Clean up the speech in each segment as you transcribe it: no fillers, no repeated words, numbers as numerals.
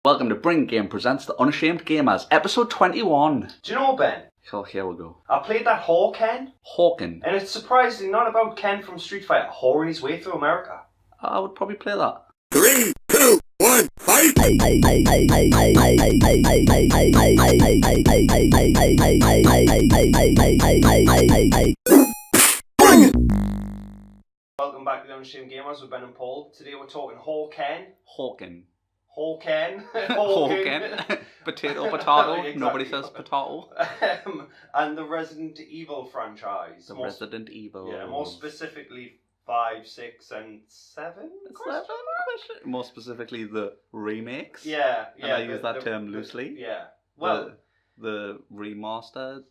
Welcome to Bring Game presents the Unashamed Gamers, episode 21. Do you know, Ben? Oh, here we go. I played that Hawken. Hawken. And it's surprisingly not about Ken from Street Fighter whoring his way through America. I would probably play that. 3, 2, 1, fight! Welcome back to the Unashamed Gamers with Ben and Paul. Today we're talking Hawken. Hawken. Hawken. Hawken. Potato. Nobody Exactly. says potato. And the Resident Evil franchise. The Resident Evil. Yeah, more specifically 5, 6 and 7? 7? Question? More specifically the remakes. Yeah. And I use that term loosely. Yeah. Well, the remaster,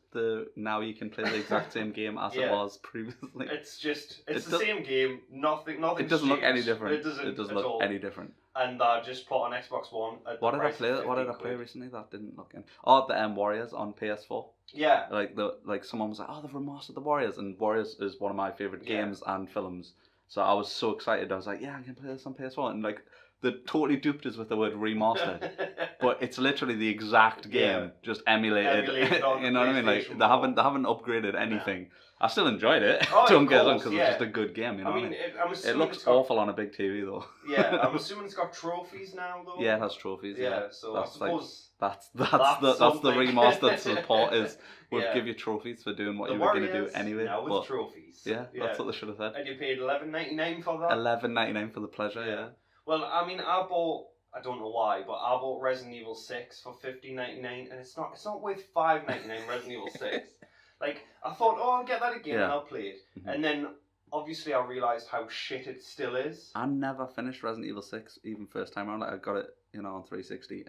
now you can play the exact same game as it was previously. it's the same game. Nothing. It doesn't look any different. It doesn't look all. any different. And just put on Xbox One. What did I play? What did I play recently that didn't look in? Oh, the Warriors on PS4. Yeah. Like someone was like, oh, they've remastered the Warriors, and Warriors is one of my favorite games and films. So I was so excited. I was like, yeah, I can play this on PS4, and like they totally duped us with the word remastered, but it's literally the exact game, just emulated. You know what I mean? Like they haven't upgraded anything. No. I still enjoyed it. Don't get on because it's just a good game. You know what I mean? It looks awful on a big TV though. Yeah, I'm assuming it's got trophies now though. Yeah, it has trophies. Yeah, so that's I suppose that's the remastered support is we'll give you trophies for doing what you were going to do anyway. Now with trophies. Yeah, that's what they should have said. And you paid $11.99 for that. $11.99 for the pleasure. Yeah. Well, I mean, I don't know why, but I bought Resident Evil 6 for $15.99, and it's not worth $5.99. Resident Evil 6. Like, I thought, I'll get that again and I'll play it. Mm-hmm. And then, obviously, I realised how shit it still is. I never finished Resident Evil 6, even first time around. Like, I got it, on 360.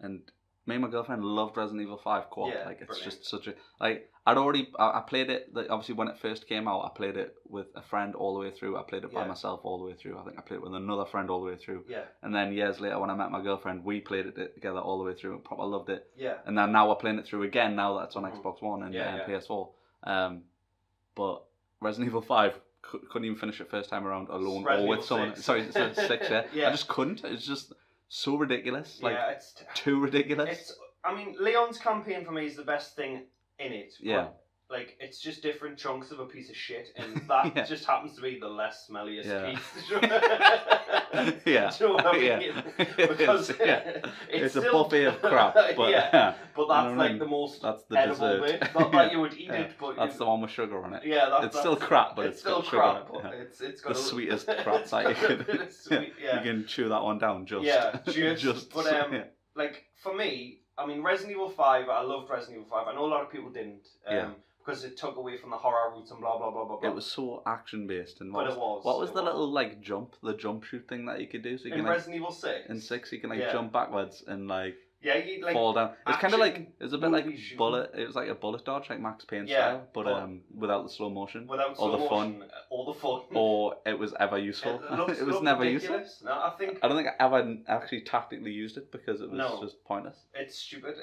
And me and my girlfriend loved Resident Evil 5 co-op. Yeah, like, it's brilliant. Just such a... Like, I played it, like, obviously, when it first came out, I played it with a friend all the way through. I played it by myself all the way through. I think I played it with another friend all the way through. Yeah. And then years later, when I met my girlfriend, we played it together all the way through. I loved it. Yeah. And then now we're playing it through again, now that it's on Xbox One and PS4. But Resident Evil 5, couldn't even finish it first time around alone or with someone. 6. Sorry, 6, yeah. I just couldn't. It's just so ridiculous. Like, it's too ridiculous. I mean, Leon's campaign for me is the best thing in it. Yeah. Like, it's just different chunks of a piece of shit, and that just happens to be the less smelliest piece. Yeah. Do you know what I mean? Because it's a buffet of crap. But, but that's like the most that's the edible dessert. bit. Not that you would eat it, but that's the one with sugar on it. Yeah, it's still crap, but it's still got crap. Sugar But it. it's got the sweetest crap that you can. You can chew that one down just. Yeah, just. But like for me, I mean, Resident Evil 5. I loved Resident Evil 5. I know a lot of people didn't. Because it took away from the horror roots and blah blah blah blah blah. It was so action based and what was the little like the jump shoot thing that you could do? So you in can Resident Evil 6. In 6 you can like jump backwards and like you like fall down. It's kind of like it's a bit like shooting. Bullet. It was like a bullet dodge, like Max Payne style, but without the slow motion, all the fun, or it was ever useful. It was never ridiculous. useful. No, I don't think I ever actually tactically used it because it was just pointless. It's stupid,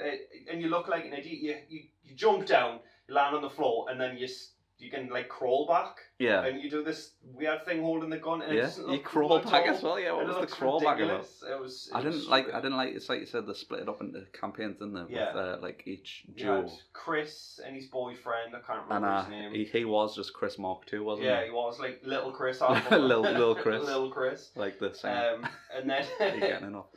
and you look like an idiot. You jump down, you land on the floor, and then you can like crawl back. Yeah. And you do this weird thing holding the gun, and it doesn't look you crawl cool back as well. Yeah, what was the crawl back about? I didn't like. It's like you said, they split it up into campaigns, didn't they? Yeah. With like each duo. Chris and his boyfriend. I can't remember his name. He was just Chris Mark II, wasn't he? Yeah, he was like little Chris. little Chris. Little Chris. Like the same. And then you're getting enough.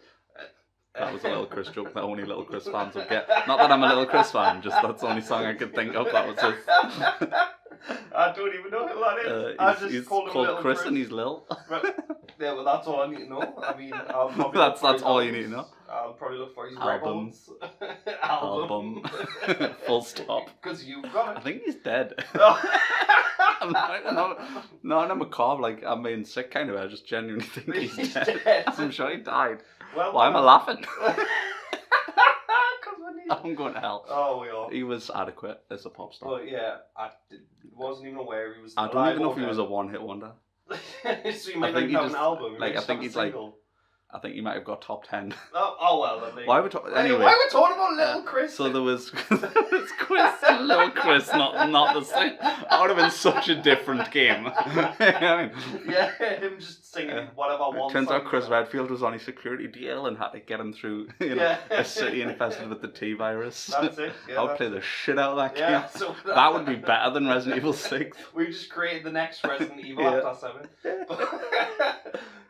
That was a Little Chris joke that only Little Chris fans would get. Not that I'm a Little Chris fan, just that's the only song I could think of that was his. I don't even know who that is. I just he's called him Little Chris. And he's Lil. Yeah, well, that's all I need to know. I mean, I'll probably that's all you need to know. I'll probably look for his album. Album. Full stop. Because you've got it. I think he's dead. I'm macabre, like I'm being sick kind of. I just genuinely think he's dead. I'm sure he died. Well, why am I laughing? I'm going to hell. Oh, we are. He was adequate as a pop star. Well, yeah, I wasn't even aware he was. I don't even know if he was a one-hit wonder. So he might have an album. Like I think he's like. I think you might have got top 10. Oh well, lovely. Why are we talking? Anyway. Why are we talking about Little Chris? So there was it's Chris and Little Chris, not the same. That would have been such a different game. I mean, yeah, him just singing whatever one. Turns song out Chris Redfield was on a security deal and had to get him through, a city infested with the T virus. That's it. Yeah, I would play the shit out of that game. Yeah, so that would be better than Resident Evil 6. We just created the next Resident Evil after 7.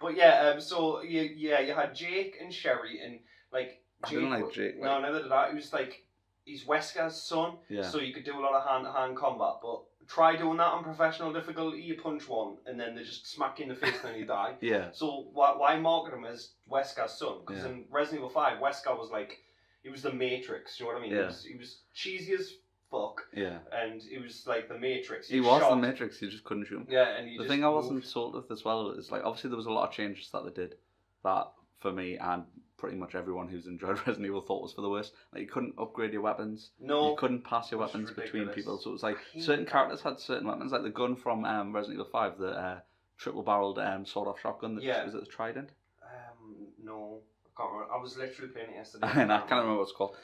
But yeah, so you had Jake and Sherry, and like Jake. I didn't like Jake. No, neither did I. He was like, he's Wesker's son, so you could do a lot of hand-to-hand combat. But try doing that on professional difficulty. You punch one, and then they just smack you in the face, and then you die. Yeah. So why market him as Wesker's son? Because in Resident Evil 5, Wesker was like, he was the Matrix. You know what I mean? Yeah. He was cheesy as fuck. Yeah. And it was like the Matrix. He was the Matrix, you just couldn't shoot him. Yeah, and the thing I wasn't sold with as well is like, obviously there was a lot of changes that they did that for me and pretty much everyone who's enjoyed Resident Evil thought was for the worst. Like, you couldn't upgrade your weapons. No. You couldn't pass your weapons between people. So it was like certain characters had certain weapons, like the gun from Resident Evil 5, the triple barreled sawed-off shotgun. Was it the Trident? No. I can't remember. I was literally playing it yesterday. I can't remember what it's called.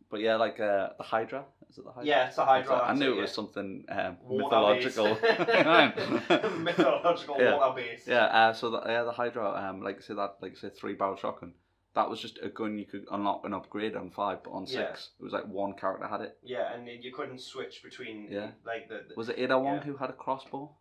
But yeah, like the Hydra. Is it the Hydra? Yeah, it's the Hydra. I knew it was something mythological. Mythological water based. Yeah. So the Hydra, like I say, 3-barrel shotgun. That was just a gun you could unlock and upgrade on 5, but on 6, it was like one character had it. Yeah, and you couldn't switch between. Yeah. Like was it Ada Wong who had a crossbow?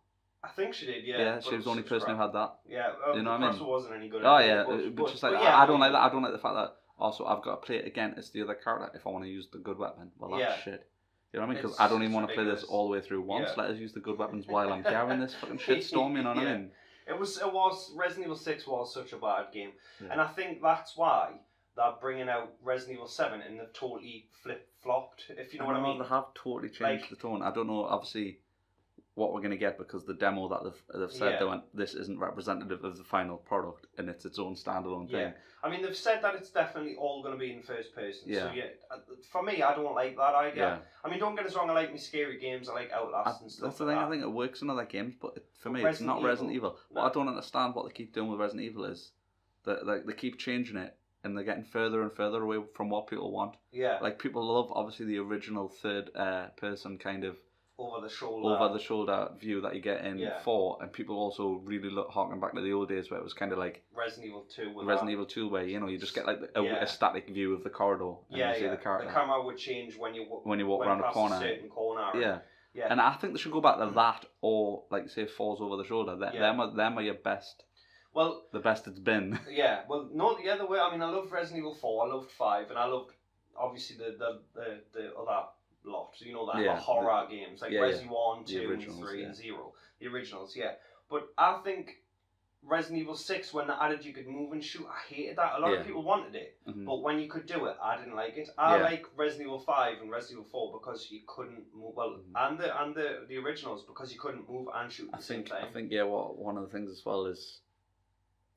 I think she did, yeah. Yeah, she was the only person who had that. Yeah, you know what I mean? Wasn't any good. Oh yeah, but just like I don't like that. I don't like the fact that also I've got to play it again as the other character if I want to use the good weapon. Well, that's shit. You know what I mean? Because I don't even want to play this all the way through once. Let us use the good weapons while I'm carrying this fucking shitstorm. You know what I mean? It was Resident Evil 6 was such a bad game, and I think that's why they're bringing out Resident Evil 7 and they've totally flip-flopped. If you know what I mean? They have totally changed the tone. I don't know, obviously, what we're going to get because the demo that they've said they went, this isn't representative of the final product and it's its own standalone thing. I mean, they've said that it's definitely all going to be in first person. So for me, I don't like that idea. I mean, don't get us wrong, I like my scary games, I like Outlast and stuff. That's the thing, I think it works in other games, but for me, it's not Resident Evil. What I don't understand what they keep doing with Resident Evil is that they keep changing it and they're getting further and further away from what people want. Yeah. Like, people love, obviously, the original third person kind of over the shoulder view that you get in 4, and people also really harking back to the old days where it was kind of like Resident Evil 2 Resident Evil 2 where you just get like a static view of the corridor and you see the character. The camera would change when you walk around a corner. A certain corner. Yeah. And I think they should go back to that, or like say falls over the shoulder. Them are your best. Well, the best it's been. Yeah. Well, no, the other way. I mean, I loved Resident Evil 4. I loved 5, and I loved obviously the other lot, you know, the horror games like Resident Evil 1, 2, and 3, and 0. The originals, But I think Resident Evil 6, when they added you could move and shoot, I hated that. A lot of people wanted it, but when you could do it, I didn't like it. I like Resident Evil 5 and Resident Evil 4 because you couldn't move, and the originals because you couldn't move and shoot at the same time. I think one of the things as well is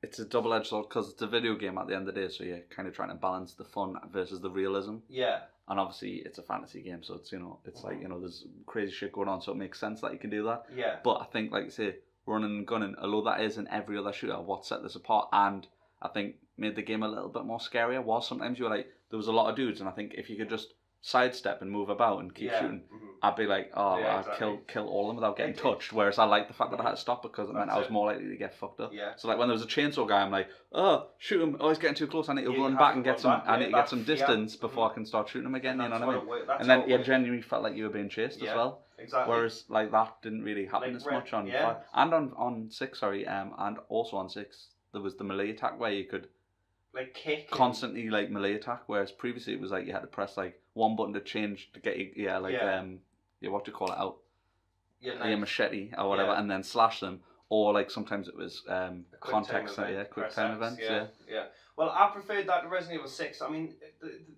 it's a double-edged sword because it's a video game at the end of the day, so you're kind of trying to balance the fun versus the realism. Yeah. And obviously, it's a fantasy game, so it's it's like there's crazy shit going on, so it makes sense that you can do that. Yeah. But I think, like you say, running and gunning, although that is in every other shooter, what set this apart and I think made the game a little bit more scarier was sometimes you were like, there was a lot of dudes, and I think if you could just sidestep and move about and keep shooting, I'd be like, I'd kill all of them without getting touched. Whereas I like the fact that I had to stop because it meant I was more likely to get fucked up. Yeah. So like when there was a chainsaw guy, I'm like, shoot him! Oh, he's getting too close. I need to run back and get some. I need to get some distance before I can start shooting him again. You know what I mean? And then you genuinely felt like you were being chased as well. Exactly. Whereas like that didn't really happen as much on 5 and on 6. And also on 6 there was the melee attack where you could like kick constantly like melee attack, whereas previously it was like you had to press like one button to change to get what do you call it out? Your machete or whatever, and then slash them, or like sometimes it was context, quick time events. Yeah. Well, I preferred that to Resident Evil 6. I mean,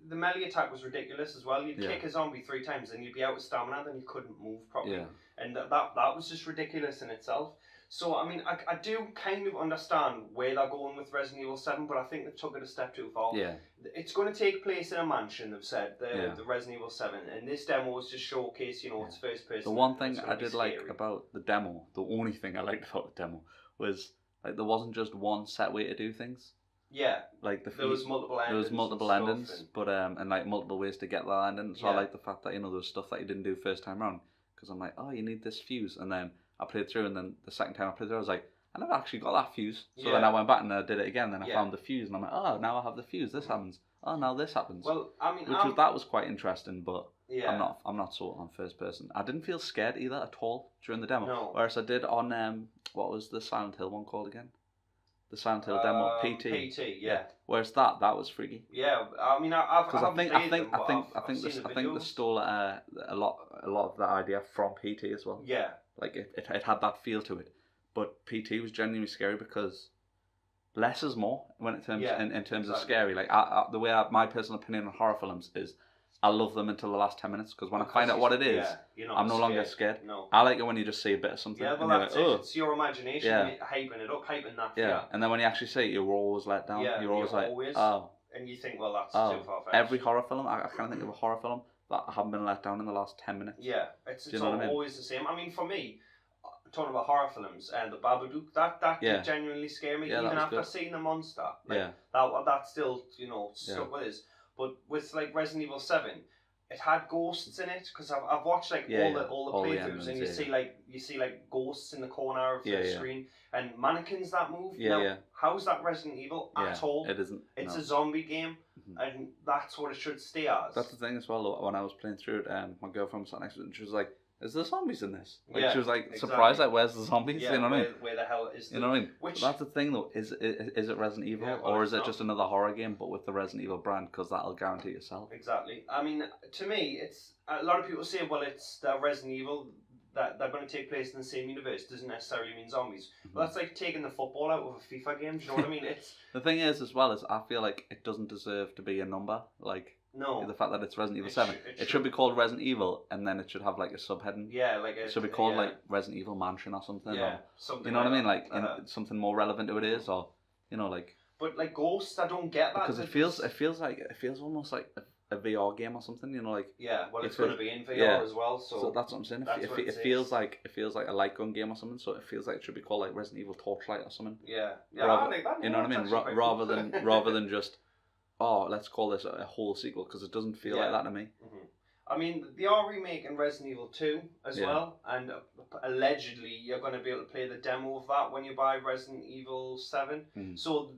the melee attack was ridiculous as well. You'd kick a zombie 3 times, and you'd be out of stamina, then you couldn't move properly, and that was just ridiculous in itself. So, I mean, I do kind of understand where they're going with Resident Evil 7, but I think they've took it a step too far. Yeah. It's going to take place in a mansion, they've said, the Resident Evil 7, and this demo was just showcase, it's first person. The one thing I did like about the demo, the only thing I liked about the demo, was like there wasn't just one set way to do things. Yeah. Like There was multiple endings. There was multiple endings, but and like multiple ways to get that ending. So I like the fact that there was stuff that you didn't do first time round, because I'm like, oh, you need this fuse, and then I played through, and then the second time I played through, I was like, I never actually got that fuse. So then I went back and I did it again. Then I found the fuse, and I'm like, oh, now I have the fuse. This happens. Oh, now this happens. Well, I mean, that was quite interesting, but yeah. I'm not sold on first person. I didn't feel scared either at all during the demo. No. Whereas I did on what was the Silent Hill one called again? The Silent Hill demo, PT. PT, yeah. Whereas that was freaky. Yeah, I mean, I think they stole a lot of that idea from PT as well. Yeah. Like it had that feel to it, but PT was genuinely scary because less is more when it terms in terms of scary. Like the way my personal opinion on horror films is, I love them until the last 10 minutes, because when I find out what it is, I'm no longer scared. No. I like it when you just see a bit of something. Yeah, well, that's it. It's your imagination hyping it up, hyping that fear. Yeah, and then when you actually see it, you're always let down. Yeah, you're always like, oh. And you think, well, that's too far-fetched. Every horror film, I can't think of a horror film that I haven't been let down in the last 10 minutes. Yeah, it's always the same. I mean, for me, talking about horror films, and the Babadook, that did genuinely scare me, even after seeing the monster. Like, that still, stuck with us. But with like Resident Evil 7, it had ghosts in it, because I've watched like all the playthroughs, and you see like ghosts in the corner of the screen, and mannequins that move. How's that Resident Evil at all? It isn't. It's a zombie game, and that's what it should stay as. That's the thing as well. When I was playing through it, my girlfriend was sat next to it, and she was like, "Is there zombies in this?" Like she was like surprised, like, "Where's the zombies?" Yeah, you know what I mean? Where the hell is the... You know what I mean? Which... That's the thing though. Is it Resident Evil, or is it just another horror game but with the Resident Evil brand? Because that'll guarantee yourself. Exactly. I mean, to me, it's a lot of people say, well, it's the Resident Evil that they're going to take place in the same universe. Doesn't necessarily mean zombies. But that's like taking the football out of a FIFA game. Do you know what I mean? It's the thing is, as well, is I feel like it doesn't deserve to be a number. Like. No. The fact that it's Resident Evil 7. It should be called Resident Evil, and then it should have like a subheading. Yeah, like it should be called like Resident Evil Mansion or something. Yeah, or, something. You know what I mean? Like something more relevant to it is, or like. But like Ghosts, I don't get that. Because it feels almost like a VR game or something. You know, like. Yeah, well, it's going to be in VR as well. So that's what I'm saying. It feels like a light gun game or something. So it feels like it should be called like Resident Evil Torchlight or something. Yeah, I like that. You know what I mean? Rather than just. Oh, let's call this a whole sequel, because it doesn't feel like that to me. Mm-hmm. I mean, they are remaking Resident Evil 2 as well, and allegedly you're going to be able to play the demo of that when you buy Resident Evil 7. Mm-hmm. So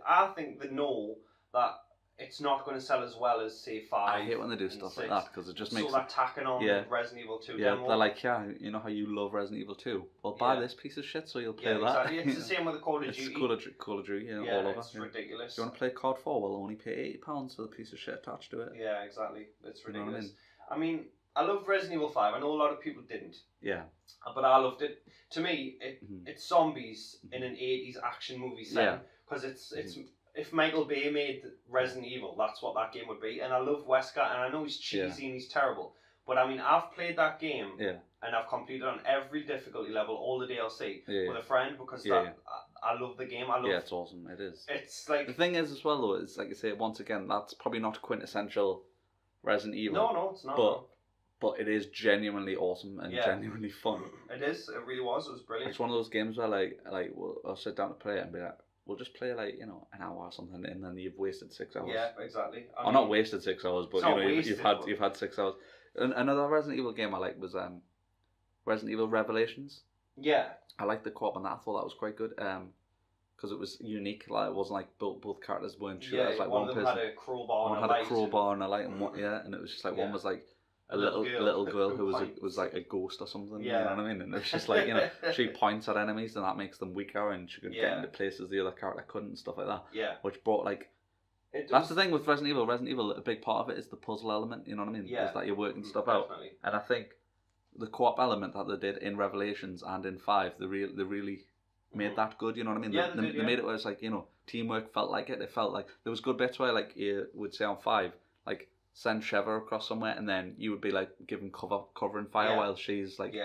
I think they know that it's not going to sell as well as, say, 5. I hate when they do stuff 6. like that, because it just makes... So they're tacking on the Resident Evil 2 demo. They're like, you know how you love Resident Evil 2? Well, buy this piece of shit so you'll play that. Exactly. It's the same with the Call of Duty. It's Call of Duty, all over. It's ridiculous. Do you want to play COD 4? Well, only pay £80 for the piece of shit attached to it. Yeah, exactly. It's ridiculous. You know what I mean, I loved Resident Evil 5. I know a lot of people didn't. Yeah. But I loved it. To me, it's zombies in an 80s action movie setting. Because it's if Michael Bay made Resident Evil, that's what that game would be. And I love Wesker, and I know he's cheesy and he's terrible. But I mean, I've played that game, and I've completed on every difficulty level, all the DLC, with a friend, because I love the game. It's awesome. It is. It's like... The thing is, as well, though, is like you say, once again, that's probably not quintessential Resident Evil. No, it's not. But it is genuinely awesome and genuinely fun. It is. It really was. It was brilliant. It's one of those games where I'll sit down to play it and be like, we'll just play like, an hour or something, and then you've wasted 6 hours. Yeah, exactly. Not wasted 6 hours, but you've had 6 hours. Another Resident Evil game I liked was Resident Evil Revelations. Yeah. I liked the co-op on that. I thought that was quite good. Because it was unique. Like, it wasn't like both characters weren't sure. It was like one person had a crowbar and a light. One had a crowbar and a light, and it was just like one was like a little girl who was like a ghost or something. Yeah. You know what I mean? And it was just like, she points at enemies and that makes them weaker, and she could get into places the other character couldn't and stuff like that. Yeah. Which brought like... That's the thing with Resident Evil. Resident Evil, a big part of it is the puzzle element, you know what I mean? Yeah. Is that you're working stuff out. And I think the co-op element that they did in Revelations and in 5, they really made that good, you know what I mean? Yeah, they made it where it's like, teamwork felt like it. It felt like there was good bits where like you would say on 5, like send Sheva across somewhere, and then you would be like giving cover and fire while she's like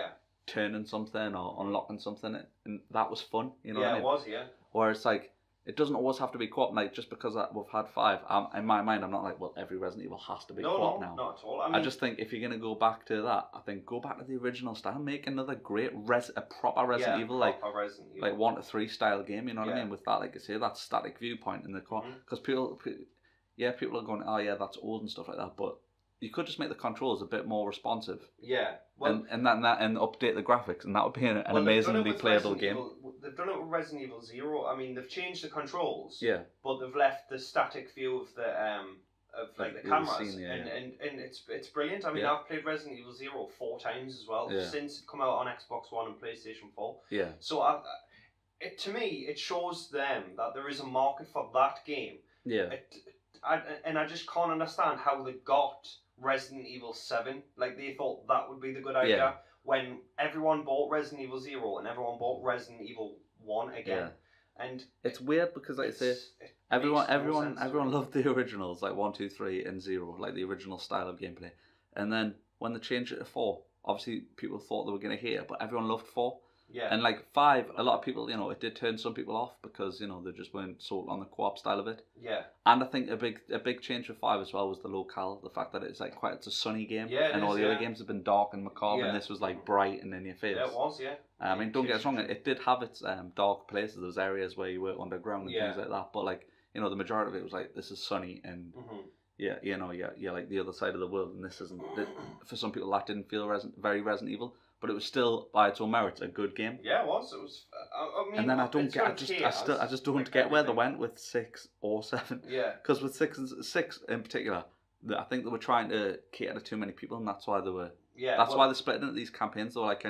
turning something or unlocking something, and that was fun, you know what I mean? Yeah, it was, yeah. Whereas like it doesn't always have to be co-op. Like just because we've had 5, in my mind, I'm not like, well, every Resident Evil has to be co-op now. No, not at all. I mean, I just think if you're gonna go back to that, I think go back to the original style, make another great a proper Resident Evil, like 1 to 3 style game. You know what I mean? With that, like I say, that static viewpoint in the co-op, because people are going, oh yeah, that's old and stuff like that, but you could just make the controls a bit more responsive. Yeah. Well, and update the graphics, and that would be an amazingly playable game. They've done it with Resident Evil 0. I mean, they've changed the controls. Yeah. But they've left the static view of the the cameras, and it's brilliant. I mean, I've played Resident Evil 0 4 times as well since it come out on Xbox One and PlayStation 4. Yeah. So to me, it shows them that there is a market for that game. Yeah. I just can't understand how they got Resident Evil 7. Like, they thought that would be the good idea when everyone bought Resident Evil 0 and everyone bought Resident Evil 1 again. And it's weird because, like I say, everyone loved the originals, like 1, 2, 3 and 0, like the original style of gameplay. And then when they changed it to 4, obviously people thought they were going to hate it, but everyone loved 4. Yeah. And like 5, a lot of people, it did turn some people off because, they just weren't sold on the co-op style of it. Yeah. And I think a big change for 5 as well was the locale, the fact that it's like it's a sunny game. Yeah, and all the other games have been dark and macabre, and this was like bright and in your face. Yeah, it was, yeah. I mean, don't get us wrong, it did have its dark places. There was areas where you were underground and things like that. But like, the majority of it was like, this is sunny and you're like the other side of the world, and this isn't. For some people, that didn't feel very Resident Evil. But it was still, by its own merits, a good game. Yeah, it was. It was. I mean, and then I just don't get where they went with 6 or 7. Yeah. Because with 6 in particular, I think they were trying to cater to too many people, and that's why they were. Yeah. That's why they split into these campaigns. They were like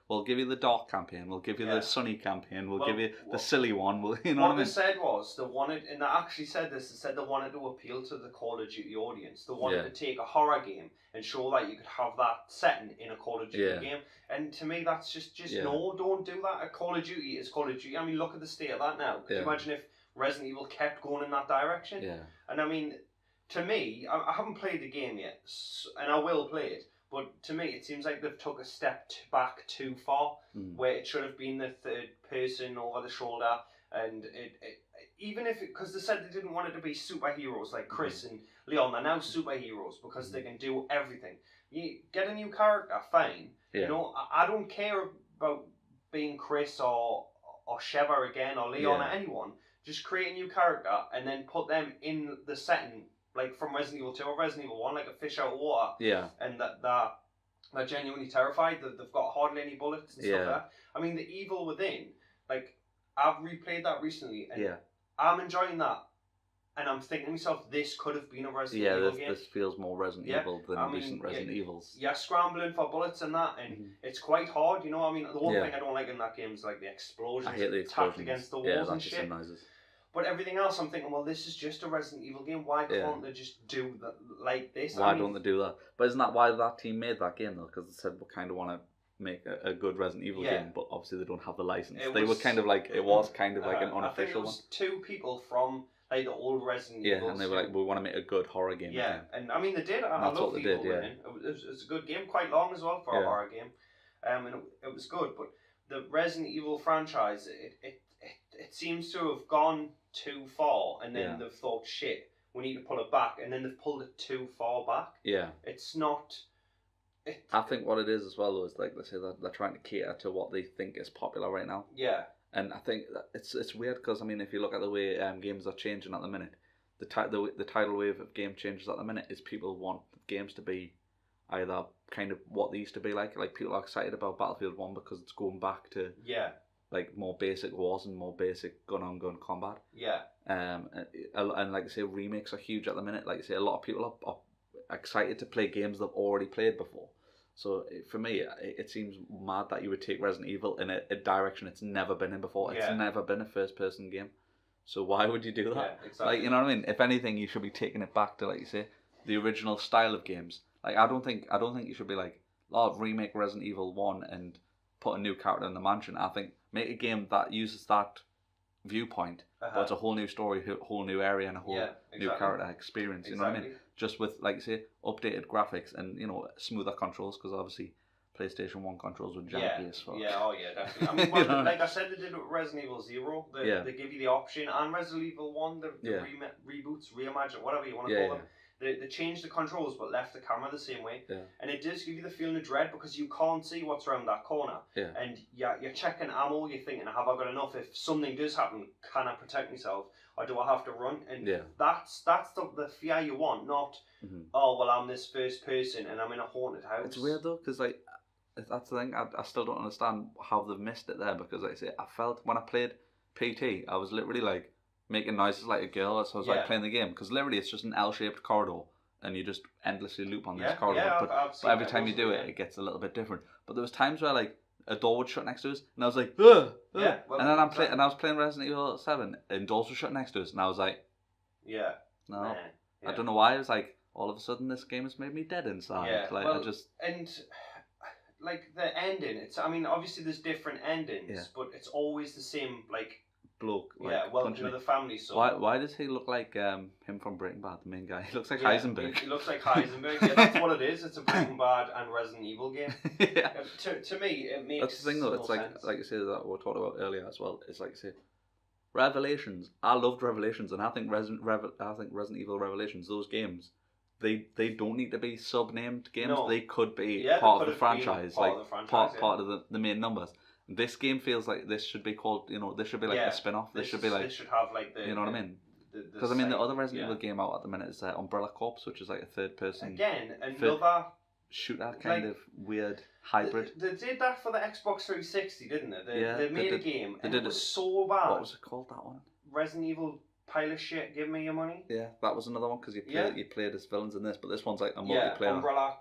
we'll give you the dark campaign, we'll give you the sunny campaign, we'll give you the silly one. What I mean? They said was they wanted, and they actually said this. They said they wanted to appeal to the Call of Duty audience. They wanted to take a horror game and show that you could have that setting in a Call of Duty game. And to me, that's just no, don't do that. A Call of Duty is Call of Duty. I mean, look at the state of that now. Could you imagine if Resident Evil kept going in that direction? Yeah. And I mean, to me, I haven't played the game yet, and I will play it. But to me, it seems like they've took a step back too far, where it should have been the third person over the shoulder, and even if because they said they didn't want it to be superheroes like Chris and Leon, they're now superheroes because they can do everything. You get a new character, fine. Yeah. I don't care about being Chris or Sheva again or Leon or anyone. Just create a new character and then put them in the setting. Like from Resident Evil 2 or Resident Evil 1, like a fish out of water. Yeah. And they're genuinely terrified that they've got hardly any bullets and stuff like that. I mean, the Evil Within, like, I've replayed that recently and I'm enjoying that. And I'm thinking to myself, this could have been a Resident Evil game. This feels more Resident Evil than recent Resident Evils. You're scrambling for bullets and that, and it's quite hard, I mean, the one thing I don't like in that game is like the explosions. I hate the explosions. Tapped against the walls and shit. Noises. But everything else, I'm thinking, well, this is just a Resident Evil game. Why can't they just do that like this? Why don't they do that? But isn't that why that team made that game, though? Because they said we kind of want to make a good Resident Evil game, but obviously they don't have the license. It was kind of like an unofficial I think it was 2 people from like the old Resident Evil. Yeah, and they were like, we want to make a good horror game. Yeah, and I mean they did. I love the Evil Within. It was a good game, quite long as well for a horror game, and it was good. But the Resident Evil franchise, it seems to have gone too far, and then they've thought, shit, we need to pull it back, and then they've pulled it too far back. Yeah. It's not... I think what it is as well, though, is like, let's say they're trying to cater to what they think is popular right now. Yeah. And I think that it's weird, because, I mean, if you look at the way games are changing at the minute, the tidal wave of game changes at the minute is people want games to be either kind of what they used to be like people are excited about Battlefield 1 because it's going back to... Yeah. Like more basic wars and more basic gun-on-gun combat. Yeah. And like I say, remakes are huge at the minute. Like I say, a lot of people are excited to play games they've already played before. So for me, it seems mad that you would take Resident Evil in a direction it's never been in before. It's never been a first-person game. So why would you do that? Yeah, exactly. Like, you know what I mean? If anything, you should be taking it back to, like you say, the original style of games. Like, I don't think you should be like, remake Resident Evil 1 and put a new character in the mansion. I think make a game that uses that viewpoint, but it's a whole new story, a whole new area, and a whole new character experience. You know what I mean? Just with, like you say, updated graphics and smoother controls, because obviously PlayStation 1 controls were Yeah, janky as fuck. yeah, oh yeah, definitely. I mean, well, You know? like I said, they did it with Resident Evil 0. They give you the option, and Resident Evil 1, the Yeah. reboots, reimagine, whatever you want to Yeah, call them. They changed the controls but left the camera the same way. Yeah. And it does give you the feeling of dread because you can't see what's around that corner. Yeah. And you're checking ammo, you're thinking, have I got enough? If something does happen, can I protect myself? Or do I have to run? And that's the fear you want, not, oh, well, I'm this first person and I'm in a haunted house. It's weird though, because like, that's the thing, I still don't understand how they've missed it there, because like I say, I felt when I played PT, I was literally like, making noises like a girl as I was like playing the game, because literally it's just an L-shaped corridor and you just endlessly loop on this corridor. But every time you do it, it gets a little bit different. But there was times where like a door would shut next to us and I was like, ugh, ugh. Well, and then I was playing Resident Evil 7 and doors were shut next to us and I was like, no, I don't know why. It was like all of a sudden this game has made me dead inside. Like well, I just like the ending. It's obviously there's different endings, but it's always the same like. Bloke, like, welcome to the family. So why does he look like him from Breaking Bad, the main guy? He looks like Heisenberg. He looks like Heisenberg. Yeah, that's what it is. It's a Breaking Bad and Resident Evil game. To me, it makes. That's the thing, though. It's sense. like you say that we talked about earlier as well. It's like you say, Revelations. I loved Revelations, and I think Resident Evil Revelations. Those games, they don't need to be sub-named games. No. They could be part of the franchise, part of the main numbers. This game feels like this should be called, this should be like a spin-off. This should be like, this should have like the, you know what I mean? Because I mean, the other Resident Evil game out at the minute is Umbrella Corps, which is like a third-person another shooter kind of weird hybrid. They did that for the Xbox 360, didn't they? They made a game, and it was so bad. What was it called? That one? Resident Evil Pilot Shit. Give me your money. Yeah, that was another one because you played as villains in this, but this one's like a multiplayer. Umbrella.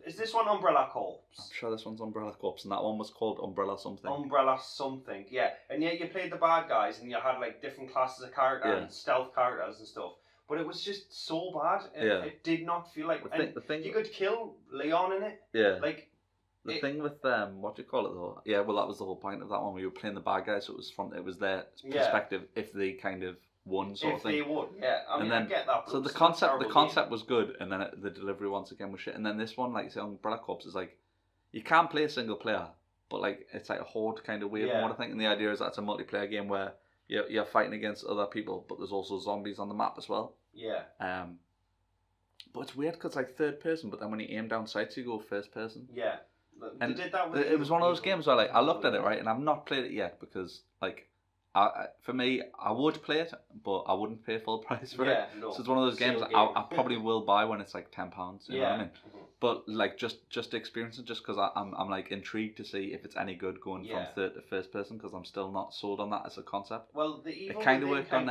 Is this one Umbrella Corps? I'm sure this one's Umbrella Corps, and that one was called Umbrella something. Umbrella something, yeah. And you played the bad guys, and you had like different classes of character and stealth characters and stuff. But it was just so bad. It did not feel like. The thing, you could kill Leon in it. Yeah. Like the thing with what do you call it though? Yeah, well that was the whole point of that one. Where you were playing the bad guys, so it was their perspective if they kind of won sort of thing. If they would, yeah. I mean, I get that. So the concept was good, and then the delivery once again was shit. And then this one, like you say, Umbrella Corps is like, you can play a single player, but like it's like a horde kind of way of what I think. And the idea is that it's a multiplayer game where you're fighting against other people, but there's also zombies on the map as well. Yeah. But it's weird because it's like third person, but then when you aim down sights, you go first person. Yeah. And they did that with it was one of those games where like I looked at it right, and I've not played it yet because like. For me, I would play it, but I wouldn't pay full price for it. No. So it's one of those games I probably will buy when it's like £10. You know what I mean? But like just to experience it, just because I'm like intrigued to see if it's any good going from third to first person, because I'm still not sold on that as a concept. Well, it kind of worked on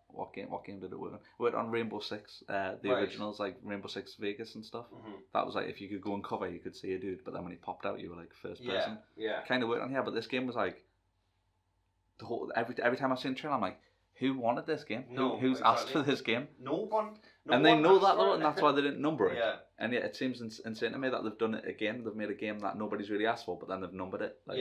what game did it work on? It worked on Rainbow Six, the originals like Rainbow Six Vegas and stuff. That was like if you could go and cover, you could see a dude, but then when he popped out, you were like first person. Yeah. Kind of worked on here, but this game was like. The whole every time I see a trailer, I'm like, who wanted this game? Who's asked for this game? No one. And they know that though, and that's why they didn't number it. And yet it seems insane to me that they've done it again. They've made a game that nobody's really asked for, but then they've numbered it. Like,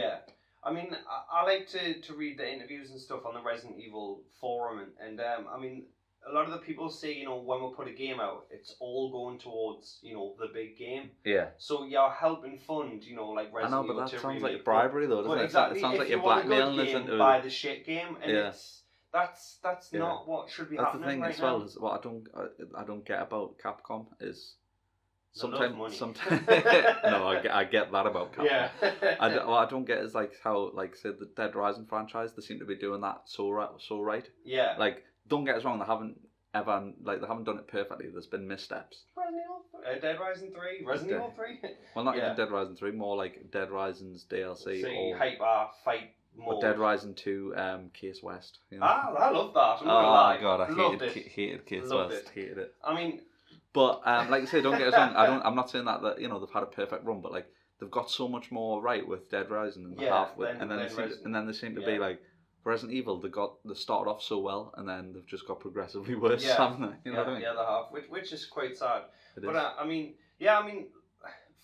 I mean, I like to read the interviews and stuff on the Resident Evil forum, and I mean, a lot of the people say, when we put a game out, it's all going towards, the big game. Yeah. So you're helping fund, like Resident Evil 2 I know, but that sounds like bribery though, doesn't it? Exactly. It sounds like you're blackmailing us into... buy the shit game, and that's not what should be happening. That's the thing right as well, now. is what I don't get about Capcom is... Sometimes no, I get that about Capcom. Yeah. What I don't get is like how, like, say, the Dead Rising franchise, they seem to be doing that so right. Yeah. Like, don't get us wrong, they haven't done it perfectly. There's been missteps. Dead Rising 3, Resident Evil 3. Well, not even Dead Rising 3, more like Dead Rising's DLC or hyper fight mode. Or Dead Rising 2, Case West. I love that. I'm not gonna lie. God, I hated Case West. Hated it. I mean. But like you say, don't get us wrong. I'm not saying that they've had a perfect run, but like they've got so much more right with Dead Rising and then they seem to be like Resident Evil. They started off so well, and then they've just got progressively worse. Haven't they? You know what I mean? Yeah, they have, which is quite sad. But I mean,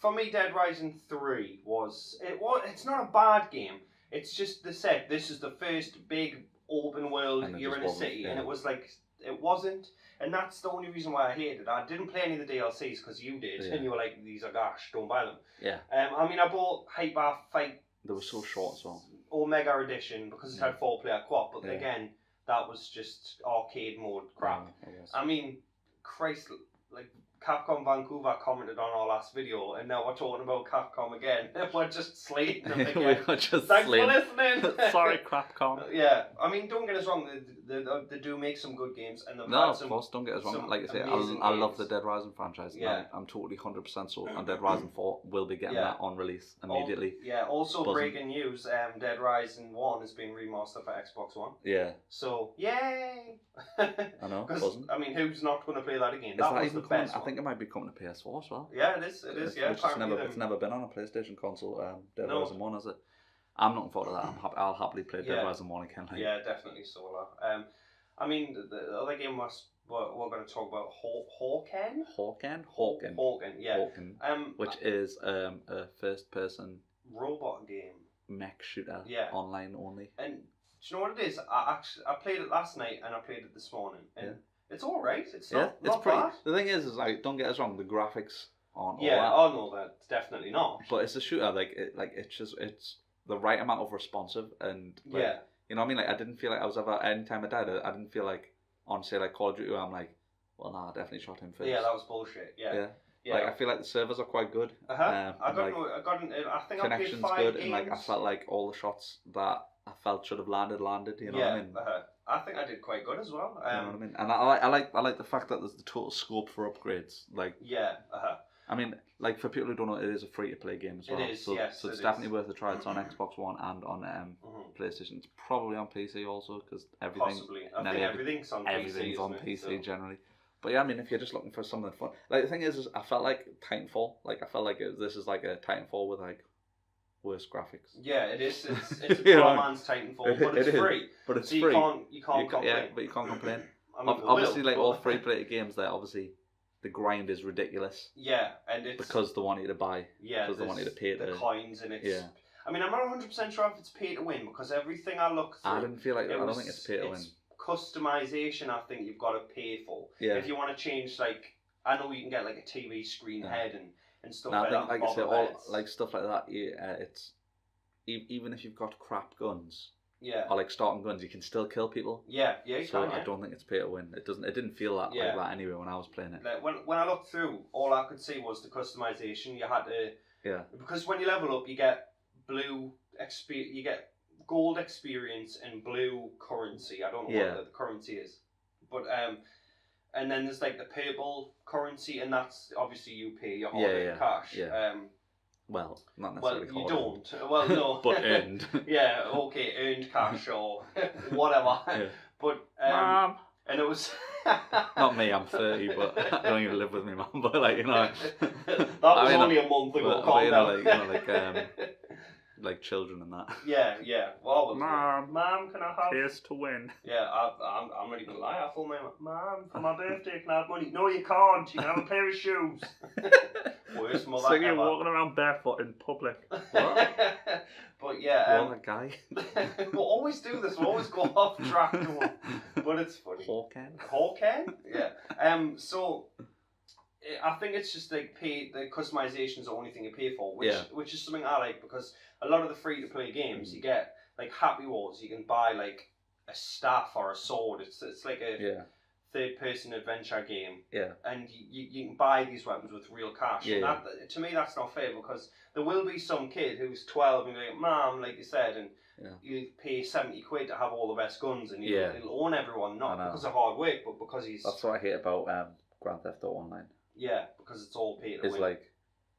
for me, Dead Rising 3 it's not a bad game. It's just they said this is the first big open world. You're in a city, and it was like it wasn't, and that's the only reason why I hated it. I didn't play any of the DLCs because you did, and you were like, these are gosh, don't buy them. Yeah. I mean, I bought Hyper Fight. They were so short as well. Omega Edition because it had 4-player co-op, but again, that was just arcade mode crap. I mean, Christ, like Capcom Vancouver commented on our last video, and now we're talking about Capcom again. We're just slating them again. We're just Thanks slating. for listening. Sorry, Capcom. Yeah, I mean, don't get us wrong. They do make some good games, and No, of course, don't get us wrong. Like I say, I love the Dead Rising franchise. Yeah. I'm totally 100% sold on Dead Rising 4. We'll be getting that on release immediately. Also breaking news, Dead Rising 1 is being remastered for Xbox One. Yeah. So, yay! I know, buzzing. I mean, who's not going to play that again? Is that that was even the coming? best I one. think it might be coming to PS4 as well. Yeah, it is, yeah. It's never been on a PlayStation console, Dead Rising 1, is it? I'm looking forward to that. I'll happily play Dead Rising 1 again. Like. Yeah, definitely so. I mean, the other game we're going to talk about Hawken? Hawken, yeah. Hawken, which is a first-person robot game. Mech shooter, online only. And do you know what it is? I played it last night and I played it this morning, and it's all right. It's not bad. The thing is like, don't get us wrong, the graphics aren't. Oh no, that's definitely not. But it's a shooter. It's the right amount of responsive and you know what I mean. Like I didn't feel like I was ever anytime I died. I didn't feel like on say like Call of Duty. I'm like, well, nah, I definitely shot him first. Yeah, that was bullshit. Yeah. Like I feel like the servers are quite good. I think connection's I played 5 good, games. and like I felt like all the shots that I felt should have landed. You know what I mean? I think I did quite good as well. You know what I mean? And I like the fact that there's the total scope for upgrades. Like I mean, like for people who don't know, it is a free to play game as well. It is, so it's definitely worth a try. It's on Xbox One and on PlayStation. It's probably on PC also because everything's on PC generally. But yeah, I mean, if you're just looking for something fun, like the thing is I felt like Titanfall. Like I felt like this is like a Titanfall with like worse graphics. Yeah, it is. It's a poor man's Titanfall, but it's free. But it's free. You can't complain. Yeah, but you can't complain. I mean, obviously, like all free-play games, there obviously the grind is ridiculous. Yeah, and it's because they want you to buy. Yeah, because they want you to pay the coins, and it's. Yeah. I mean, I'm not 100% sure if it's pay to win because everything I looked through. I didn't feel like I don't think it's pay to win. Customization, I think you've got to pay for. Yeah. If you want to change, like, I know you can get like a TV screen head and stuff like that. Like I say, all like stuff like that. It's even if you've got crap guns. Yeah. Or like starting guns, you can still kill people. Yeah, you can. I don't think it's pay to win. It didn't feel like that anyway when I was playing it. Like when I looked through, all I could see was the customization. You had to. Yeah. Because when you level up, you get you get gold experience and blue currency. I don't know what the currency is, but and then there's like the purple currency, and that's obviously you pay your hard-earned cash. Yeah. Well, not necessarily. Well, you don't. Well, no. But earned. Yeah, okay, earned cash or whatever. Yeah. But Mom. And it was not me. I'm 30, but I don't even live with me, mum. But like that was only a month ago. But you know, like children and that. Yeah. Well, Mom, can I have? Here's to win. Yeah, I'm not even gonna lie. I told my mom for my birthday, can I have money? No, you can't. You can have a pair of shoes. Worst mother so ever. you're walking around barefoot in public. What? But yeah, that guy. We'll always do this. We'll always go off track. But it's funny. Hawken? Yeah. So. I think it's just like the customization is the only thing you pay for, which is something I like because a lot of the free to play games you get like Happy Wars. You can buy like a staff or a sword. It's like a third person adventure game. Yeah. And you can buy these weapons with real cash. Yeah. And that, to me, that's not fair because there will be some kid who's 12 and be like, Mom, like you said, and you pay 70 quid to have all the best guns, and he'll own everyone not because of hard work, but because he's. That's what I hate about Grand Theft Auto Online. Yeah, because it's all pay to win. It's like,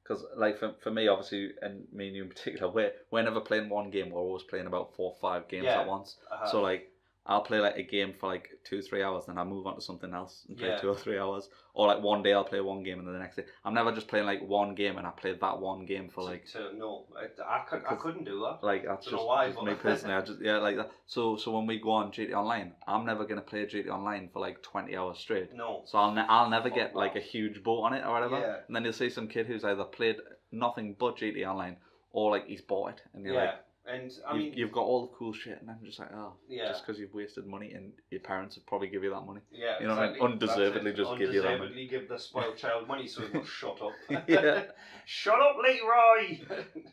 because like for me, obviously, and me and you in particular, we're never playing one game. We're always playing about 4 or 5 games at once. So like, I'll play like a game for like 2-3 hours, then I'll move on to something else and play 2 or 3 hours. Or like one day I'll play one game and then the next day I'm never just playing like one game and I played that one game for like. No, I couldn't do that. Like that's just me personally. I just like that. So when we go on GT Online, I'm never gonna play GT Online for like 20 hours straight. No. So I'll never get like a huge boat on it or whatever. Yeah. And then you'll see some kid who's either played nothing but GT Online or like he's bought it and you're like. And I mean, you've got all the cool shit, and I'm just like, Yeah. just because you've wasted money, and your parents would probably give you that money. yeah, You know what I mean? exactly. Undeservedly That's it. just give you that money. Undeservedly give the spoiled child money, so he will shut up. Yeah. Shut up, Leroy.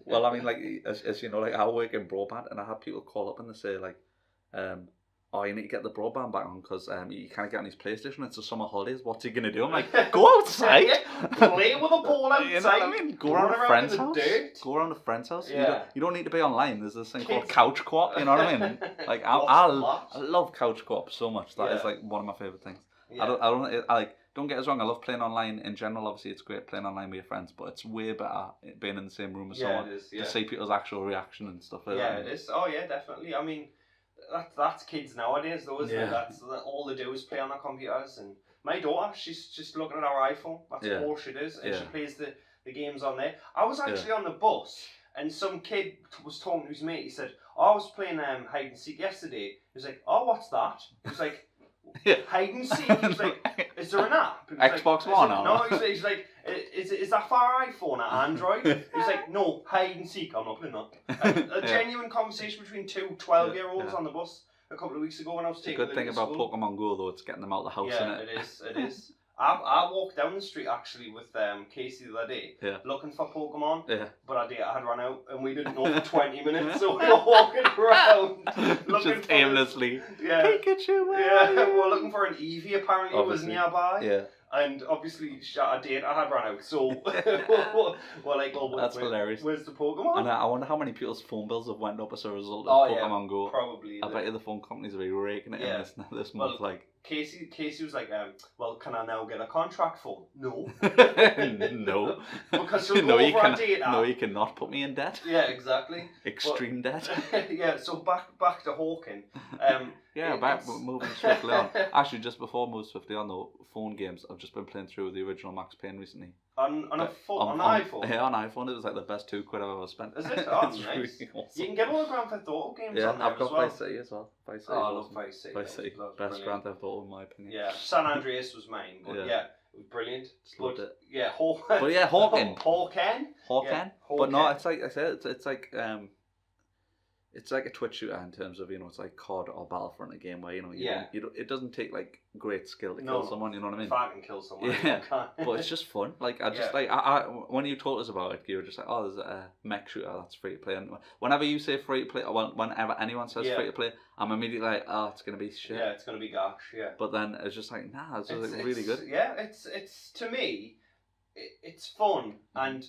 Well, I mean, like as you know, like I work in broadband, and I have people call up and they say like, "Oh, you need to get the broadband back on because you can't get on his PlayStation. It's the summer holidays. What's he gonna do?" I'm like, "Go outside, play with a ball outside." You know what I mean? Go around a friend's house. Dirt. Go around a friend's house. Yeah. You don't need to be online. There's this thing called couch co-op. You know what I mean? Like I love couch co-op so much. That is like one of my favorite things. Yeah. Don't get us wrong. I love playing online in general. Obviously, it's great playing online with your friends, but it's way better being in the same room as someone to see people's actual reaction and stuff like that. Yeah, it is. Oh yeah, definitely. I mean, that's kids nowadays, though, isn't it? That's all they do is play on their computers. And my daughter, she's just looking at her iPhone. That's all she does, and she plays the games on there. I was actually on the bus, and some kid was talking to his mate. He said, "Oh, I was playing hide and seek yesterday." He was like, "Oh, what's that?" He was like, "Hide and seek." He was like, "Is there an app?" Xbox One? No, he's like, is that for iPhone or Android? He's like, "No, hide and seek." I'm not playing that. And a genuine conversation between two 12-year-olds on the bus a couple of weeks ago when I was taking the good thing about Pokemon Go though, it's getting them out of the house, yeah, innit? it is. I walked down the street actually with Casey the other day looking for Pokemon, but I had run out and we didn't know for 20 minutes, so we were walking around looking just aimlessly. Pikachu. Yeah, we were looking for an Eevee. Apparently, it was nearby. Yeah. And obviously, I had run out, so we're like, "Well, that's hilarious. Where's the Pokemon?" And I wonder how many people's phone bills have went up as a result of Pokemon Go. Probably. I bet you the phone companies will be raking it in this month. Like Casey was like, "Well, can I now get a contract phone?" No. No. Because you'll go over our data. No, you cannot put me in debt. Yeah, exactly. Extreme debt. Yeah. So back to Hawken. Moving swiftly on. Actually, just before I move swiftly on though, phone games. I've just been playing through the original Max Payne recently. On iPhone? Yeah, on iPhone. It was like the best £2 I've ever spent. Is it? Oh, it's nice. really awesome. You can get all the Grand Theft Auto games on there I've got Vice City as well. Vice City. I love Vice City. Vice City. Best Grand Theft Auto in my opinion. Yeah, San Andreas was mine, but it was brilliant. Loved it. Yeah, Hawken. Hawken. Yeah, but no, it's like I said, it's like a Twitch shooter in terms of, it's like COD or Battlefront, a game where it doesn't take like great skill to kill someone, you know what I mean? If I can kill someone, but it's just fun. Like when you told us about it, you were just like, "Oh, there's a mech shooter that's free to play." And whenever you say free to play, or whenever anyone says free to play, I'm immediately like, "Oh, it's gonna be shit." Yeah, it's gonna be gosh. Yeah. But then it's just like, nah, it's really good. Yeah, it's to me, it's fun and.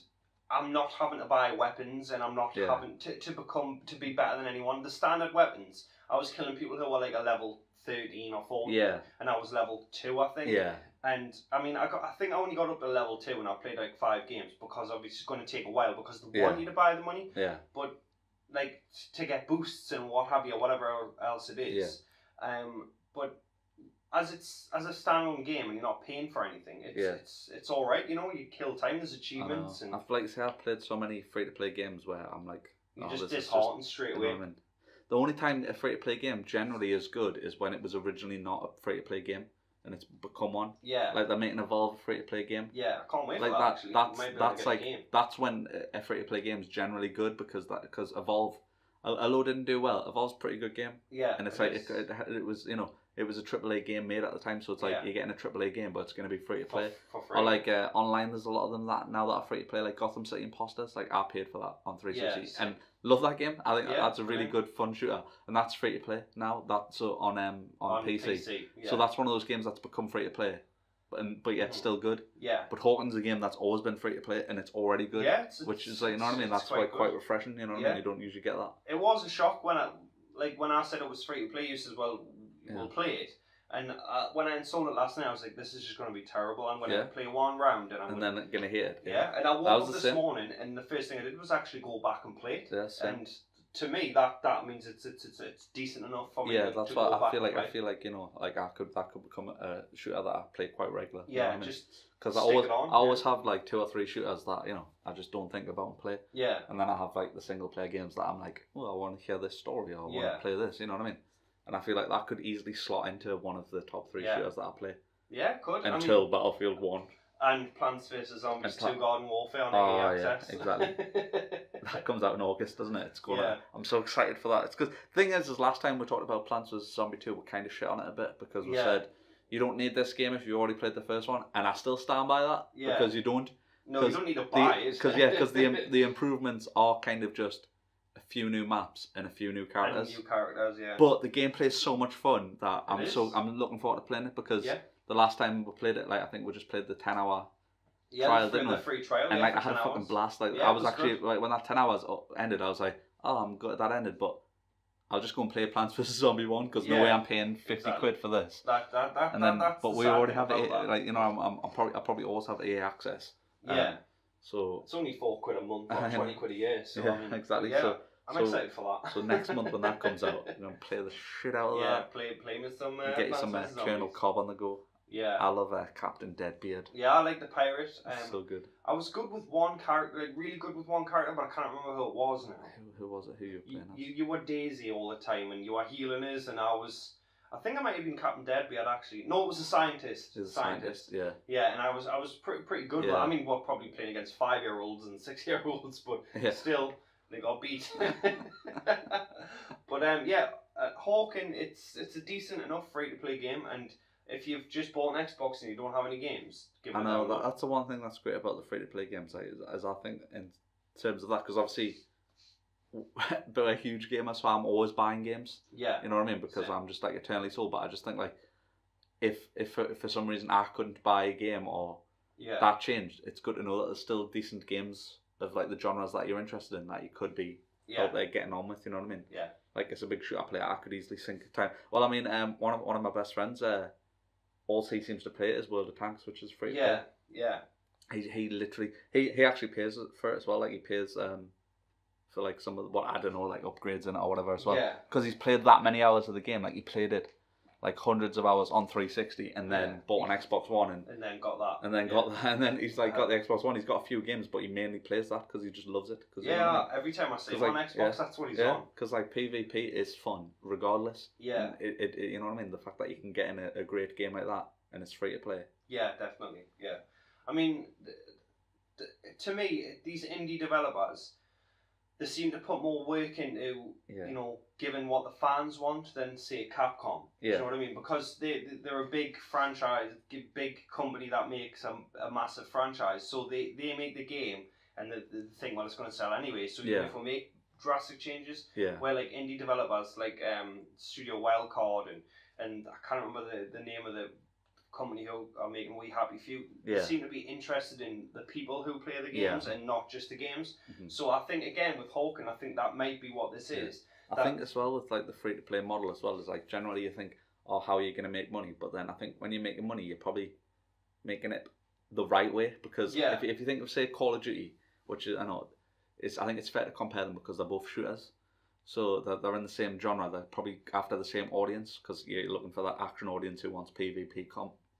I'm not having to buy weapons, and I'm not having to be better than anyone. The standard weapons, I was killing people who were like a level 13 or 14, and I was level 2, I think. Yeah. And I mean, I think I only got up to level 2, and I played like 5 games because obviously it's going to take a while because they want you to buy the money. Yeah. But like to get boosts and what have you, whatever else it is. Yeah. But as a standalone game and you're not paying for anything, it's all right. You kill time. There's achievements. And I've played so many free to play games where I'm like, you're just disheartened straight away. I mean? The only time a free to play game generally is good is when it was originally not a free to play game and it's become one. Yeah. Like they're making Evolve a free to play game. Yeah, I can't wait for that. That's when a free to play game is generally good because Evolve, although it didn't do well, Evolve's a pretty good game. Yeah. And it's it was it was a AAA game made at the time, so it's like you're getting a AAA game, but it's going to be free to play. For free. Or like online, there's a lot of them that are free to play, like Gotham City Imposters. Like I paid for that on 360 and love that game. I think that's a really good fun shooter, and that's free to play now. That's on PC. So that's one of those games that's become free to play, but yet still good. Yeah. But Hawken's a game that's always been free to play, and it's already good. Yeah. Which is like, you know what I mean. That's quite refreshing. You know what I mean. You don't usually get that. It was a shock when I said it was free to play. You said, "Well, we'll play it." And when I installed it last night, I was like, "This is just going to be terrible. I'm going to play one round, and then going to hate it." Yeah. And I woke up this morning, and the first thing I did was actually go back and play it. Yeah, same. And to me, that means it's decent enough for me. Yeah, that's what I feel like. I feel like that could become a shooter that I play quite regularly. Yeah, you know just because I always have like 2 or 3 shooters that I just don't think about and play. Yeah. And then I have like the single player games that I'm like, well, I want to hear this story or I want to play this. You know what I mean? And I feel like that could easily slot into one of the top 3 shooters that I play. Yeah, it could. Until Battlefield 1. And Plants vs Zombies And 2 Garden Warfare on Oh, EA yeah, Access. exactly. That comes out in August, doesn't it? It's going. Yeah. I'm so excited for that. It's because the thing is last time we talked about Plants vs Zombie 2, we kind of shit on it a bit because we said you don't need this game if you already played the first one, and I still stand by that because you don't. No, you don't need to buy it. Because the improvements are kind of just a few new maps and a few new characters. And new characters, yeah. But the gameplay is so much fun that I'm looking forward to playing it because the last time we played it, like I think we just played the 10-hour trial, didn't we? The free trial, and like I had a fucking blast. Like I was actually good. Like when that 10 hours ended, I was like, oh, I'm good that ended, but I'll just go and play Plants vs Zombie 1 because no way I'm paying 50 quid for this. But we already have it. Like I probably always have EA access. So it's only £4 a month or 20 quid a year. So yeah, I mean, exactly. Yeah, I'm excited for that. So next month when that comes out, I'm gonna play the shit out of that. Play with some. Get you some Colonel Cobb on the go. Yeah. I love Captain Deadbeard. Yeah, I like the pirate. So good. I was good with one character, like really good with one character, but I can't remember who it was now. Who was it? Who you were playing as? You were Daisy all the time, and you were healing us, and I think I might have been Captain Deadbeard actually. No, it was a scientist. It was a scientist, yeah. Yeah, and I was pretty good. Yeah. I mean, we're probably playing against 5-year-olds and 6-year-olds, but still, they got beat. But Hawken, it's a decent enough free-to-play game, and if you've just bought an Xbox and you don't have any games, give it a download. That's the one thing that's great about the free-to-play games, is I think in terms of that, because obviously they're a huge gamer, so I'm always buying games. Yeah. You know what I mean? Because I'm just like eternally sold. But I just think like, if for some reason I couldn't buy a game or that changed, it's good to know that there's still decent games of like the genres that you're interested in that you could be out there getting on with. You know what I mean? Yeah. Like it's a big shooter player, I could easily sink time. Well, I mean, one of my best friends, all he seems to play is World of Tanks, which is free. Yeah. Yeah. He literally he actually pays for it as well. Like he pays for like some of what I don't know, like upgrades in it or whatever as well. Yeah. Because he's played that many hours of the game. Like he played it like hundreds of hours on 360 and then bought an Xbox One and then got that. And then got that, and then he's like got the Xbox One. He's got a few games, but he mainly plays that because he just loves it. Cause yeah, you know what I mean? Every time I see him on Xbox, that's what he's on. Because like PvP is fun regardless. Yeah. It you know what I mean? The fact that you can get in a great game like that and it's free to play. Yeah, definitely. Yeah. I mean, to me, these indie developers, they seem to put more work into, you know, giving what the fans want than, say, Capcom. Yeah. You know what I mean? Because they're a big franchise, big company that makes a massive franchise. So they make the game and they think, well, it's going to sell anyway. So even if we make drastic changes, where like indie developers like Studio Wildcard and I can't remember the name of the company who are making We Happy Few, seem to be interested in the people who play the games and not just the games. Mm-hmm. So I think again with Hawken, I think that might be what this is. I think as well with like the free to play model as well is like generally you think, oh, how are you going to make money? But then I think when you're making money, you're probably making it the right way because if you think of say Call of Duty, which is I think it's fair to compare them because they're both shooters. So they're in the same genre. They're probably after the same audience because you're looking for that action audience who wants PvP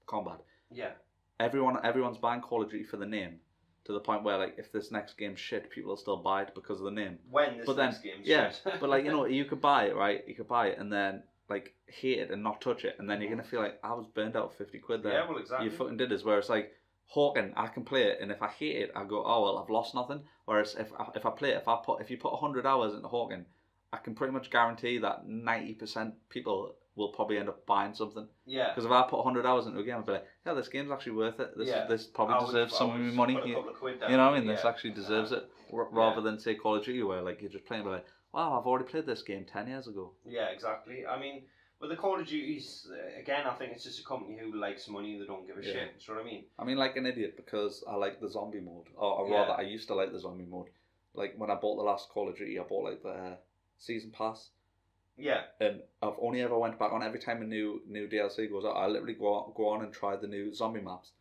combat. Yeah. Everyone's buying Call of Duty for the name, to the point where like if this next game's shit, people will still buy it because of the name. When this next game's shit. But like you know, you could buy it, right? You could buy it and then like hate it and not touch it, and then you're gonna feel like I was burned out 50 quid there. Yeah, well, exactly. You fucking did this. Where it's like Hawken, I can play it, and if I hate it, I go, oh well, I've lost nothing. Whereas if I play it, if you put 100 hours into Hawken, I can pretty much guarantee that 90% people will probably end up buying something. Yeah. Because if I put 100 hours into a game, I'd be like, yeah, this game's actually worth it. This probably deserves some of my money. You know what I mean? This actually deserves it. Rather than, say, Call of Duty, where like you're just playing, but like, wow, I've already played this game 10 years ago. Yeah, exactly. I mean, with the Call of Duties, again, I think it's just a company who likes money and they don't give a shit. You know what I mean? I mean, like an idiot, because I like the zombie mode. Or rather, I used to like the zombie mode. Like, when I bought the last Call of Duty, I bought like the season pass. Yeah. And I've only ever went back on every time a new DLC goes out. I literally go on and try the new zombie maps,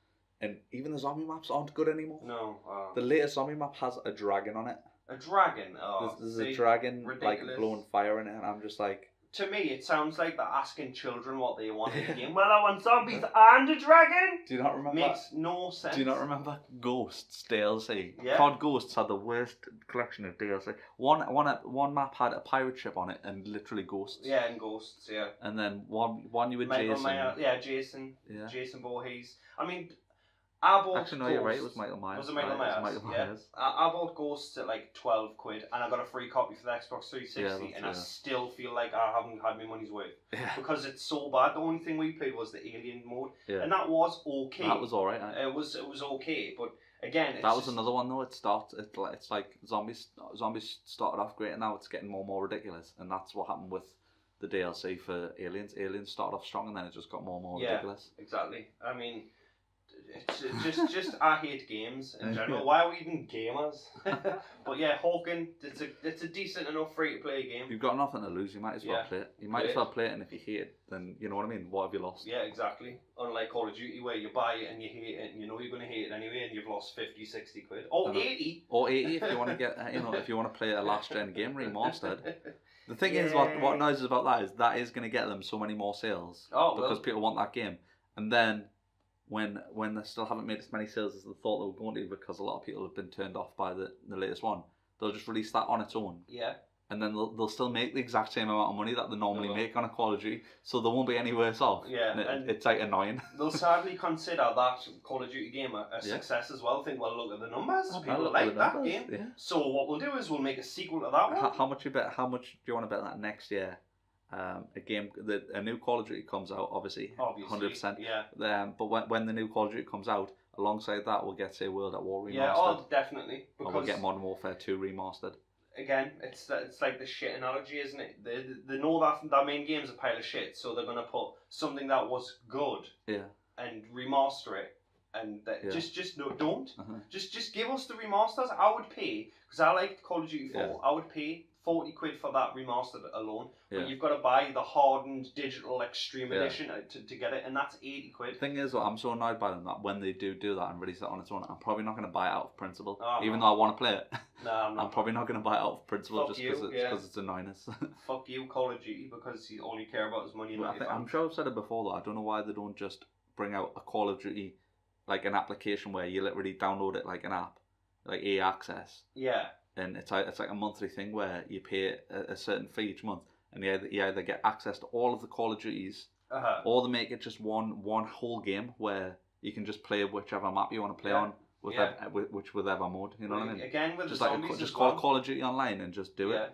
and even the zombie maps aren't good anymore. No. The latest zombie map has a dragon on it. A dragon? Oh, there's a dragon like blowing fire in it, and I'm just like. To me, it sounds like they're asking children what they want in the game. Well, I want zombies and a dragon. Do you not remember? Makes no sense. Do you not remember Ghosts DLC? Yeah. COD Ghosts had the worst collection of DLC. One map had a pirate ship on it and literally ghosts. Yeah, and ghosts. Yeah. And then one you were Jason. Jason. Yeah. Jason Voorhees. I mean, I bought Actually, no, you're right. It was Michael Myers. Was it Michael Right, Myers? It was Michael Myers. I bought Ghosts at like £12, and I got a free copy for the Xbox 360, Yeah, and I still feel like I haven't had my money's worth Yeah. because it's so bad. The only thing we played was the Alien mode, Yeah. and that was okay. That was alright. It was okay, but again, That was another one though. It's like zombies started off great, and now it's getting more and more ridiculous, and that's what happened with the DLC for Aliens. Aliens started off strong, and then it just got more and more ridiculous. Exactly. I mean, it's just I hate games in general. Why are we even gamers? But yeah, Hawken, it's a decent enough free to play game. You've got nothing to lose. You might as well play it. You might as well play it, and if you hate it, then you know what I mean. What have you lost? Yeah, exactly. Unlike Call of Duty, where you buy it and you hate it, and you know you're going to hate it anyway, and you've lost 50, 60 quid. Or 80. Or 80 if you want to get, if you want to play a last gen game remastered. The thing is, what annoys us about that is going to get them so many more sales because people want that game, and then when they still haven't made as many sales as they thought they were going to, because a lot of people have been turned off by the latest one, they'll just release that on its own. Yeah. And then they'll still make the exact same amount of money that they normally make on a Call of Duty, so they won't be any worse off. Yeah, and it's like annoying. They'll sadly consider that Call of Duty game a success as well. Think, well, look at the numbers. People like that game. Yeah. So what we'll do is we'll make a sequel to that one. How much do you want to bet that next year? A new Call of Duty comes out, obviously 100%. Yeah. But when the new Call of Duty comes out, alongside that, we'll get, say, World at War remastered. Yeah, definitely. Or we'll get Modern Warfare 2 remastered. Again, it's like the shit analogy, isn't it? They know that main game's a pile of shit, so they're gonna put something that was good and remaster it. And just don't. Just give us the remasters. I would pay, because I like Call of Duty 4. I would pay 40 quid for that remastered alone. But you've got to buy the hardened digital extreme edition to get it, and that's 80 quid. The thing is, I'm so annoyed by them that when they do that and release it on its own, I'm probably not going to buy it out of principle, even though I want to play it. No, I'm not. I'm probably not going to buy it out of principle just because it's annoying us. Fuck you, Call of Duty, because you only care about his money and not your I'm sure I've said it before though. I don't know why they don't just bring out a Call of Duty, like an application where you literally download it like an app, like EA Access. Yeah. And it's like a monthly thing where you pay a certain fee each month, and you either get access to all of the Call of Duties, or they make it just one whole game where you can just play whichever map you want to play on with whichever mode. You know what I mean? Again, with just the zombies just as call well. Call of Duty Online and just do it.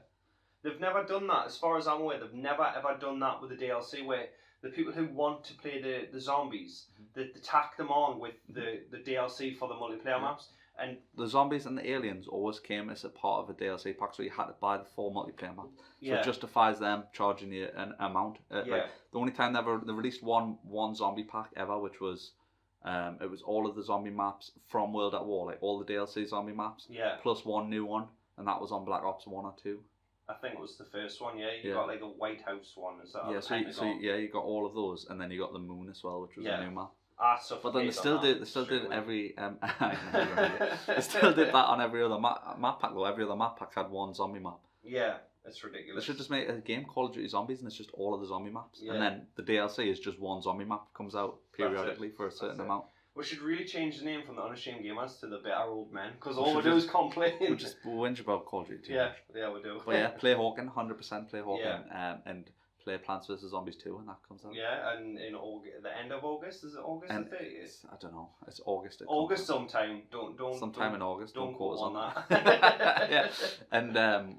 They've never done that, as far as I'm aware. They've never ever done that with the DLC, where the people who want to play the zombies, they tack them on with the DLC for the multiplayer maps. And the zombies and the aliens always came as a part of a DLC pack, so you had to buy the full multiplayer map. So it justifies them charging you an amount. Like, the only time they released one zombie pack ever, which was it was all of the zombie maps from World at War, like all the DLC zombie maps, plus one new one, and that was on Black Ops 1 or 2. I think it was the first one. You got like the White House one. Is that? You got all of those, and then you got the moon as well, which was a new map. But then they still did every they still did that on every other map pack though. Every other map pack had one zombie map. Yeah, it's ridiculous. They should just make a game Call of Duty Zombies, and it's just all of the zombie maps, and then the DLC is just one zombie map comes out periodically for a certain amount. We should really change the name from the Unashamed Gamers to the Better Old Men, because all we do is complain. We just whinge about Call of Duty. Yeah, we do. But play Hawken, 100% play Hawken, and play Plants vs Zombies 2 when that comes out. Yeah, and in the end of August, is it August the 30th? I don't know. It's August. August sometime. Don't in August. Don't quote us on that. Yeah, and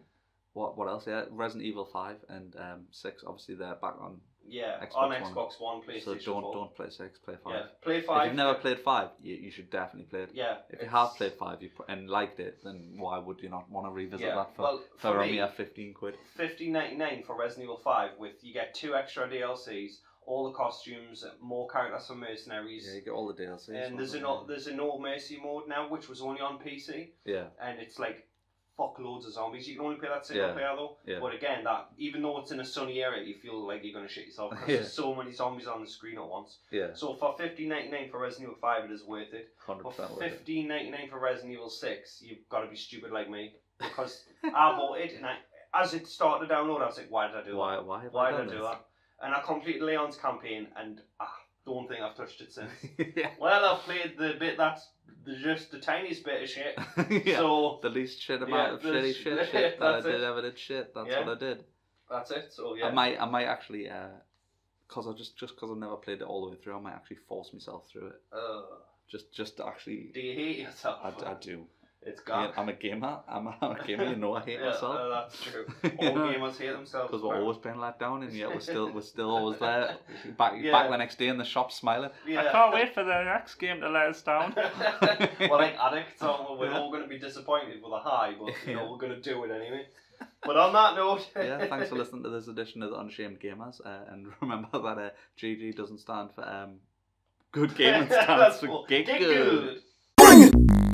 what else? Yeah, Resident Evil 5 and 6. Obviously, they're back on. Yeah, on Xbox One, PlayStation 4. So don't play 6, play 5. Yeah, play 5. If you've never played 5, you should definitely play it. Yeah. If you have played 5 and liked it, then why would you not want to revisit that for only a 15 quid? $15.99 for Resident Evil 5, with you get 2 extra DLCs, all the costumes, more characters for mercenaries. Yeah, you get all the DLCs. And there's a No Mercy mode now, which was only on PC. Yeah. And it's like fuck loads of zombies. You can only play that single player though. Yeah. But again, that even though it's in a sunny area, you feel like you're gonna shit yourself because there's so many zombies on the screen at once. Yeah. So for $15.99 for Resident Evil 5, it is worth it. 100% worth it. $15.99 for Resident Evil 6, you've got to be stupid like me, because I bought it and as it started to download, I was like, why did I do that? Why did I do that? And I completed Leon's campaign, and I don't think I've touched it since. Well, I've played the bit that's just the tiniest bit of shit. So the least shit amount of shitty shit that I did ever did shit. That's what I did. That's it. So yeah. I might actually because I've never played it all the way through. I might actually force myself through it. Just actually. Do you hate yourself? I do. It's gone. I'm a gamer. I'm a gamer. You know I hate myself. That's true. All gamers hate themselves because we're always being let down, and yet we're still always there. Back the next day in the shop smiling. Yeah. I can't wait for the next game to let us down. Well, like addicts, we're all going to be disappointed with a high, but we're going to do it anyway. But on that note, yeah, thanks for listening to this edition of the Unashamed Gamers, and remember that GG doesn't stand for good gaming, stands for Gig Good. Bring it!